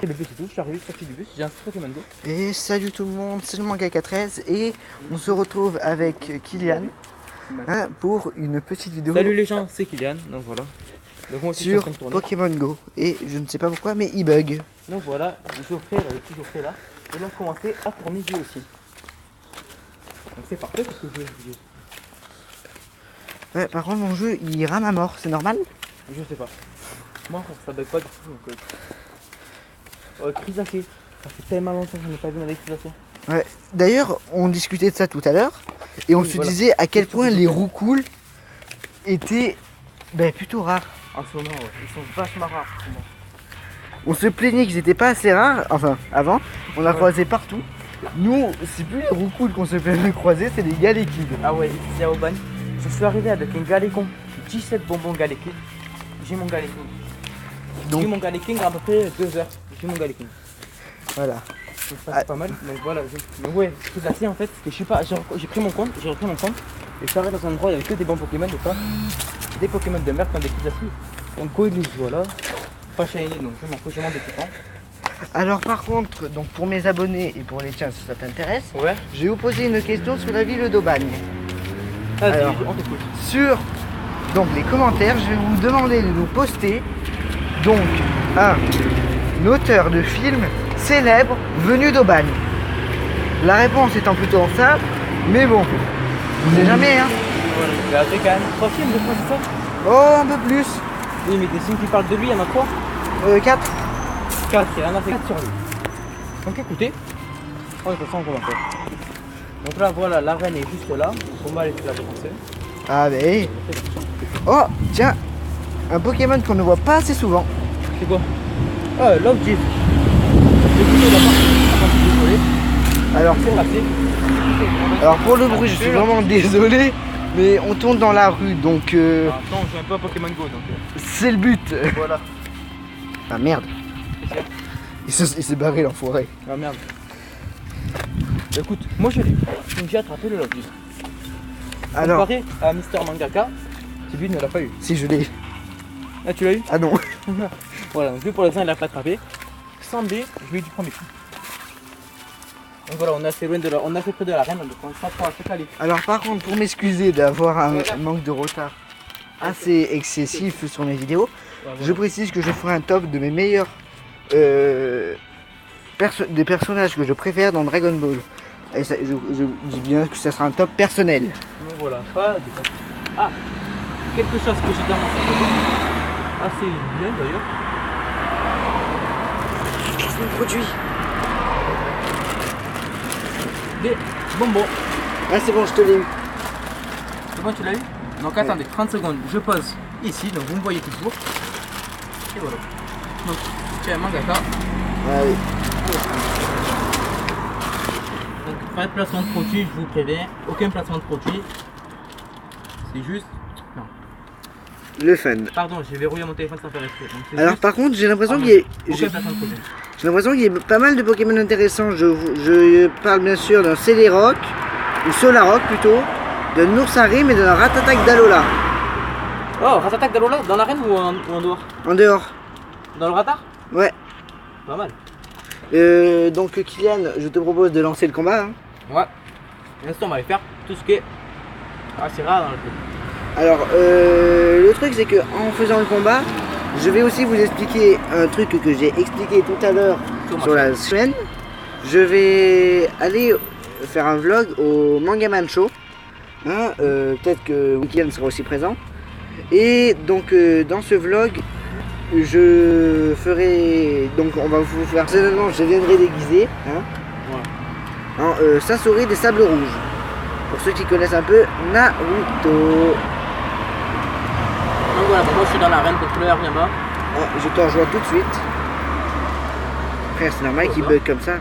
pris le bus et tout, je suis arrivé, sorti du bus, j'ai inscrit Pokémon Go. Et salut tout le monde, c'est le Mangaka 13 et on se retrouve avec Kylian pour une petite vidéo Salut les gens, c'est Kylian, donc voilà. Donc moi aussi, je suis en sur train de tourner. Pokémon Go. Et je ne sais pas pourquoi, mais il bug. Donc voilà, je suis offert, elle est toujours fait là. Et donc commencer à tourner lui aussi. Donc c'est parfait parce que je vais. Ouais, par contre, mon jeu il rame à mort, c'est normal? Je sais pas. Moi ça bug pas du tout donc. Crisacé. Ça fait tellement longtemps que je n'ai pas vu avec Crisacé. Ouais. D'ailleurs, on discutait de ça tout à l'heure et on se disait à quel point les roues cool étaient plutôt rares. En ce moment, ouais. Ils sont vachement rares. En ce moment. On se plaignait qu'ils n'étaient pas assez rares, enfin avant, on a croisé partout. Nous, c'est plus les roues cool qu'on se plaignait de croiser, c'est les Galékides. Ah ouais, ici à Aubagne, je suis arrivé avec un Galécon, 17 bonbons Galékides. J'ai mon Galékin. Donc- J'ai mon Galékin à peu près 2 heures. J'ai mon Galékin. Voilà. Donc ça c'est pas mal. Donc voilà. Mais ouais, tout là en fait, que je suis pas. J'ai pris mon compte, j'ai repris mon compte. Et je suis arrivé dans un endroit où il y avait que des bons Pokémon, des fois. Des Pokémon de merde comme des petits assis. Donc Coilus, voilà. Pas shiny, donc je m'en fous, je m'en découpant. Alors par contre, donc pour mes abonnés et pour les tiens si ça t'intéresse, Ouais. je vais vous poser une question sur la ville d'Aubagne. Vas-y, Alors. on t'écoute. Sur donc les commentaires, je vais vous demander de nous poster donc un auteur de film célèbre venu d'Aubagne. La réponse étant plutôt simple, mais bon, on sait jamais hein. Voilà. Mais après quand même, 3 films de quoi c'est ça? Oh un peu plus. Oui, mais des films qui parlent de lui, il y en a 3. 4. 4, il y en a fait 4 sur lui. Donc écoutez, de toute façon on commence. Donc là voilà, l'arène est juste là, on va aller se la défoncer. Ah ben. Oh tiens, un Pokémon qu'on ne voit pas assez souvent. C'est quoi? Ah, Love Jeep. Désolé. Alors C'est passé. Alors pour le bruit, je suis vraiment désolé, mais on tourne dans la rue, donc Attends, je joue un peu à Pokémon Go donc. c'est le but. Voilà. Ah merde, Qu'est-ce qu'il y a? il s'est barré l'enfoiré. Ah merde. Bah, écoute, moi je l'ai. Donc j'ai attrapé le Love Jeep. Alors, Comparé à Mister Mangaka, qui lui ne l'a pas eu. si je l'ai. Ah, tu l'as eu? Ah non. Voilà, donc lui pour l'instant il l'a pas attrapé. Sans B, je lui ai du premier coup. Donc voilà, on est assez loin de la... On a fait près de la reine, donc on s'en prend à se caler. Alors par contre, pour m'excuser d'avoir un manque de retard assez excessif sur mes vidéos, je précise que je ferai un top de mes meilleurs des personnages que je préfère dans Dragon Ball. Et ça, je dis bien que ça sera un top personnel. Donc voilà, pas de... Ah, quelque chose que j'ai dans mon sac assez bien d'ailleurs. C'est un produit. Des bonbons. Ah c'est bon, je te l'ai eu. C'est bon, tu l'as eu? Donc attendez, 30 secondes, je pose ici, donc vous me voyez toujours. Et voilà. Donc, tiens, Mangaka. Ah oui. Donc, pas de placement de produit, je vous préviens. Aucun placement de produit. C'est juste... Non. Le fun. Pardon, j'ai verrouillé mon téléphone sans faire exprès. Donc, c'est Alors juste... par contre, j'ai l'impression Ah, qu'il y a... Aucun placement de produit. J'ai l'impression qu'il y a pas mal de Pokémon intéressants. Je parle bien sûr d'un Celeroc, ou Solaroc plutôt, d'un Noursarim et d'un Ratatak d'Alola. Oh, Ratatak d'Alola, dans l'arène ou en dehors? En dehors. Dans le radar? Ouais. Pas mal. Donc Kylian, je te propose de lancer le combat. Hein. Ouais. Pour l'instant, on va aller faire tout ce qui est assez rare dans le jeu. Alors, le truc c'est que en faisant le combat, je vais aussi vous expliquer un truc que j'ai expliqué tout à l'heure sur la chaîne. Je vais aller faire un vlog au Mangaman Show. Hein, peut-être que Kylian sera aussi présent. Et donc dans ce vlog, je ferai... Donc on va vous faire... Personnellement, je viendrai déguisé. Hein, Ouais. en Sasori des Sables Rouges. Pour ceux qui connaissent un peu Naruto. Donc voilà, moi je suis dans l'arène, contrôleur vient-moi. Ah, je te rejoins tout de suite. Frère, c'est normal qu'il bug comme ça.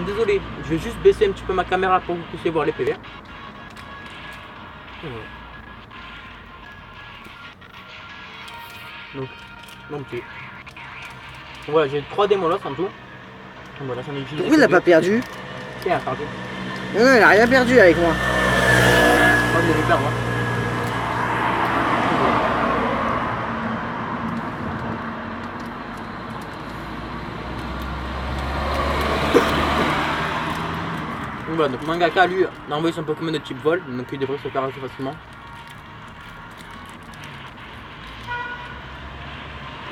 Désolé, je vais juste baisser un petit peu ma caméra pour que vous puissiez voir les PV. Donc, ok. Voilà, j'ai 3 démos en tout. Donc voilà, j'en ai utilisé. Pourquoi il l'a pas perdu? Tiens, pardon. Non, non, il a rien perdu avec moi. Moi, je vais perdre. Hein. Donc voilà, donc Mangaka lui a envoyé son Pokémon de type vol, donc il devrait se faire assez facilement.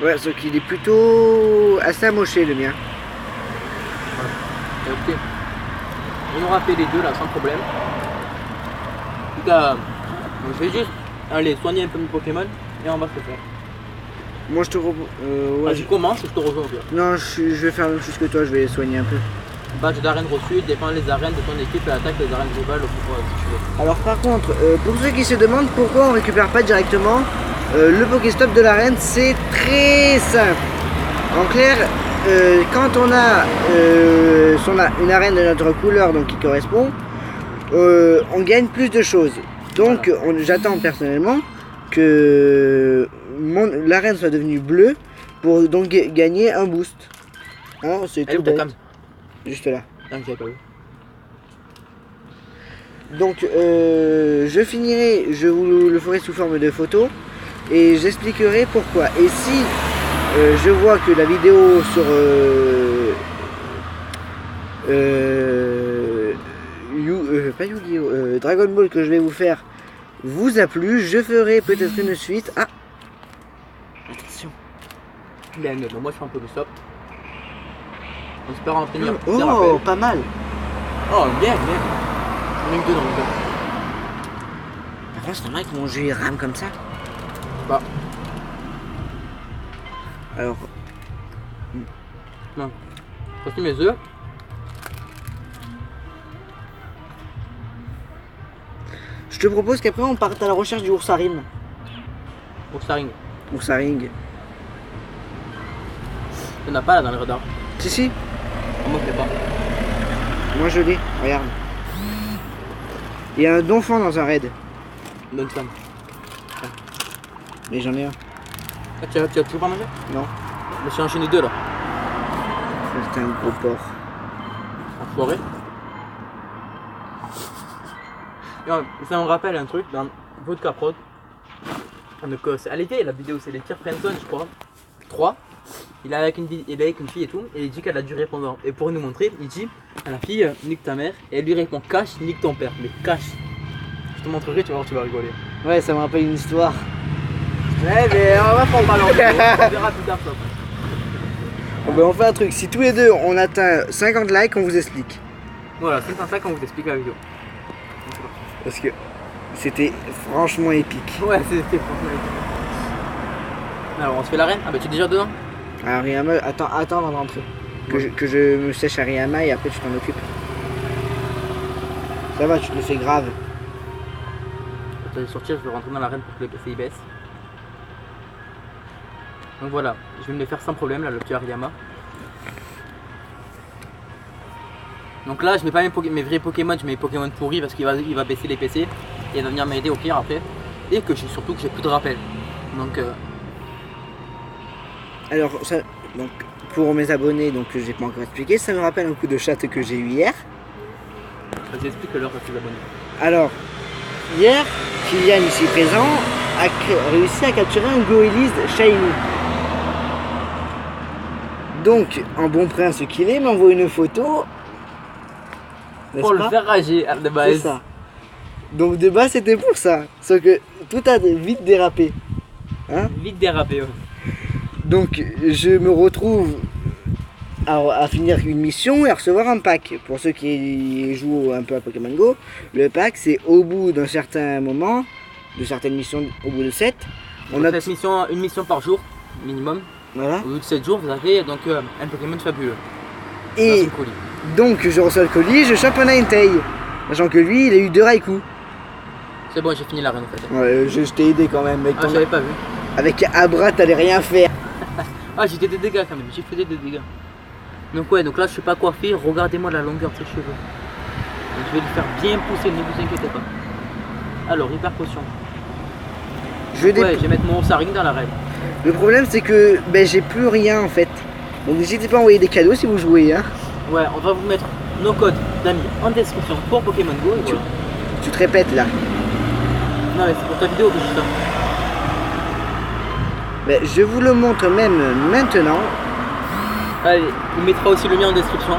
Ouais, sauf qu'il est plutôt assez amoché le mien. Voilà. Ok. On aura fait les deux là sans problème. En tout cas, donc je vais juste aller soigner un peu mes Pokémon et on va se faire. Moi je te repose. Ouais, Je commence et je te rejoins au pire. Non, je vais faire la même chose que toi, je vais soigner un peu. Badge d'arène reçu, dépend les arènes de ton équipe et attaque les arènes globales au pouvoir si tu veux. Alors par contre, pour ceux qui se demandent pourquoi on récupère pas directement, le Pokéstop de l'arène, c'est très simple. En clair, quand on a une arène de notre couleur donc qui correspond, on gagne plus de choses. Donc Voilà. j'attends personnellement que l'arène soit devenue bleue pour donc gagner un boost. Hein, c'est Elle est tout où ta bête. cam? Juste là. Ah, j'avais pas vu. Donc je finirai, je vous le ferai sous forme de photo et j'expliquerai pourquoi. Et si je vois que la vidéo sur pas Yu-Gi-Oh, Dragon Ball que je vais vous faire vous a plu, je ferai peut-être une suite. Ah, attention. Bien, donc moi je fais un peu de stop. On espère en finir. Oh, pas mal. Oh, bien, bien. On est que deux dans le jeu. Par contre, c'est normal que mon jeu il rame comme ça. Bah, Alors, non. Voici mes œufs. je te propose qu'après on parte à la recherche du Oursarim. Pour Staring. Oursaring. Il n'y en a pas là dans le radar. Si, si, On me fait pas. moi je l'ai, regarde. Il y a un donphan dans un raid, Bonne femme. mais j'en ai un. Ah, tu as toujours pas mangé? Non, Je me suis enchaîné deux là. c'est un gros porc. Enfoiré. Et ouais, ça me rappelle un truc dans Vodka Prod. Donc c'est à l'été, la vidéo c'est les tirs friendzone je crois. 3. Il est avec une fille et tout, et il dit qu'elle a dû répondre. Et pour nous montrer, il dit à la fille nique ta mère, et elle lui répond cache, nique ton père. Mais cache. Je te montrerai, tu vas voir, tu vas rigoler. Ouais, ça me rappelle une histoire. Ouais, mais on va pas en parler, on verra plus tard ça. Bon, ben, on fait un truc, si tous les deux on atteint 50 likes, on vous explique. Voilà, c'est ça qu'on vous explique la vidéo. Parce que c'était franchement épique. Ouais, c'était franchement épique. Alors, on se fait l'arène? Ah bah tu es déjà dedans? Ariyama, attends avant de rentrer. Que je me sèche Ariyama et après tu t'en occupes. Ça va, tu te le fais grave. Je vais sortir, je vais rentrer dans l'arène pour que le PC baisse. Donc voilà, je vais me le faire sans problème là, le petit Ariyama. Donc là, je mets pas mes vrais Pokémon, je mets mes Pokémon pourris parce qu'il va baisser les PC et il va venir m'aider au pire après. Et que surtout que j'ai plus de rappel. Donc Alors, ça, donc, pour mes abonnés, donc que j'ai pas encore expliqué, ça me rappelle un coup de chat que j'ai eu hier. vas-y, explique-leur à tes abonnés. Alors, hier, Kylian ici présent a réussi à capturer un Goélis Shiny. Donc, en bon prince qu'il est, m'envoie une photo. Pour le faire rager de C'est base. ça. Donc de base c'était pour ça. Sauf que tout a vite dérapé. Hein? Vite dérapé. Ouais. Donc je me retrouve à finir une mission et à recevoir un pack. Pour ceux qui jouent un peu à Pokémon Go, le pack c'est au bout d'un certain moment, de certaines missions, au bout de 7. On a une mission par jour, minimum. voilà. Au bout de 7 jours, vous avez donc un Pokémon fabuleux. Et dans une colis. donc je reçois le colis, je chope un Ninetale. Sachant que lui il a eu 2 Raikou. C'est bon, j'ai fini l'arène en fait. Ouais, je t'ai aidé quand même. Ah, j'avais pas vu. Avec Abra t'allais rien faire. Ah, j'ai fait des dégâts quand même, j'ai fait des dégâts. Donc ouais, donc là je sais pas quoi faire, regardez-moi la longueur de ses cheveux. Donc, je vais le faire bien pousser, ne vous inquiétez pas. Alors, hyper potion. Je Ouais, je vais mettre mon Saring dans l'arène. Le problème c'est que ben, j'ai plus rien en fait. Donc n'hésitez pas à envoyer des cadeaux si vous jouez. Hein. Ouais, on va vous mettre nos codes d'amis en description pour Pokémon Go. Et voilà. Tu te répètes là. Non mais c'est pour ta vidéo que je dis ça. Ben, je vous le montre même maintenant. Allez, il mettra aussi le lien en description.